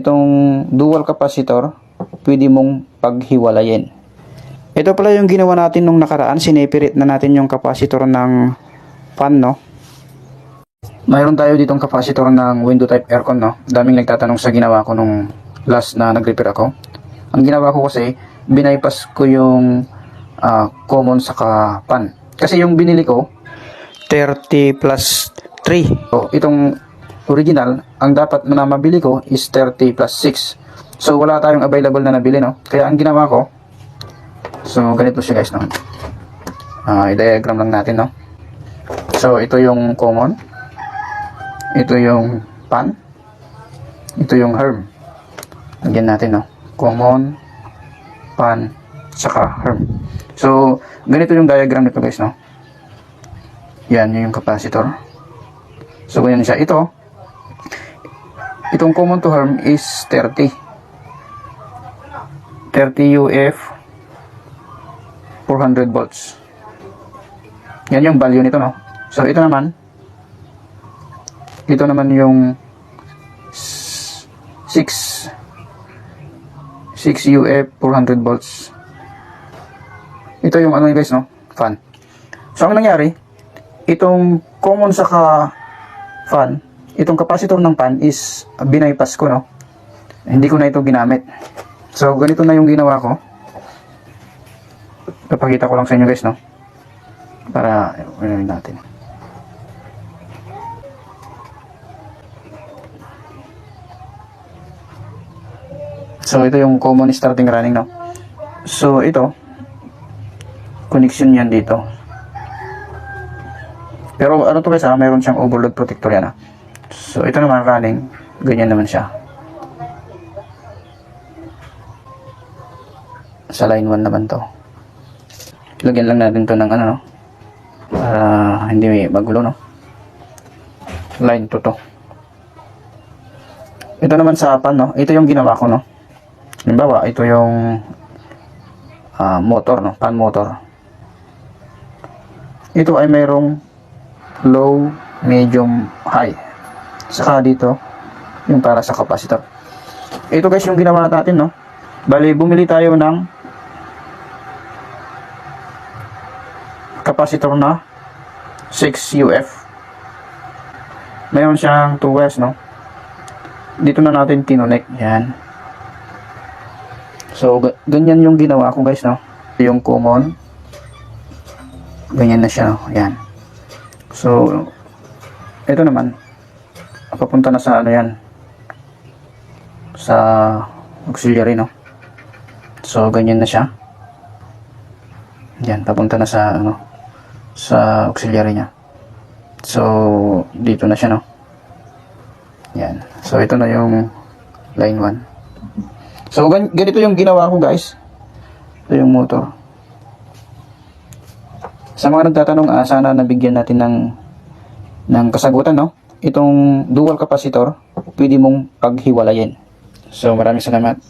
itong dual capacitor, pwede mong paghiwalayin. Ito pala yung ginawa natin nung nakaraan, sineperate na natin yung capacitor ng fan, no? Mayroon tayo ditong capacitor ng window type aircon, no? Daming nagtatanong sa ginawa ko nung last na nag-repair ako. Ang ginawa ko kasi, binaypass ko yung common saka fan. Kasi yung binili ko, 30 plus 3. So, itong original, ang dapat na mabili ko is 30 plus 6. So, wala tayong available na nabili, no? Kaya ang ginawa ko, so, ganito siya guys, no? I-diagram lang natin, no? So, ito yung common. Ito yung fan. Ito yung herm. Lagyan natin, no? Common, fan, saka herm. So, ganito yung diagram nito guys, no? Yan, yun yung capacitor. So, ganyan siya. Itong common to herm is 30. 30 UF 400 volts. Yan yung value nito, no? So, ito naman yung 6 UF 400 volts. Ito yung ano guys, no? Fan. So, ang nangyari, itong common saka fan, itong capacitor ng fan is binaypass ko, no? Hindi ko na ito ginamit. So, ganito na yung ginawa ko. Papakita ko lang sa inyo guys, no? Para ano natin. So, ito yung common starting running, no? So, ito connection yan dito. Pero ano to guys, mayroon siyang overload protector yan, ha? So, ito naman running, ganyan naman siya. Sa line 1 naman to. Lagyan lang natin to ng ano, no? Para hindi may magulo, no? Line 2 to. Ito naman sa pan, no? Ito yung ginawa ko, no? Halimbawa, ito yung motor, no? Pan motor. Ito ay mayroong low, medium, high. Saka dito, yung para sa capacitor. Ito guys yung ginawa natin, no? Bali, bumili tayo ng capacitor na 6 UF. Mayroon siyang 2 wires, no? Dito na natin kinonek. Yan. So, ganyan yung ginawa ko guys, no? Yung common. Ganyan na siya, no? Yan. So, ito naman. Papunta na sa ano yan. Sa auxiliary, no? So, ganyan na siya. Yan, papunta na sa ano, sa auxiliary niya. So, dito na siya, no? Yan. So, ito na yung line 1. So, ganito yung ginawa ko, guys. Ito yung motor. Sa mga nagtatanong, sana nabigyan natin ng kasagutan, no? Itong dual capacitor, pwede mong paghiwalayin. So, maraming salamat.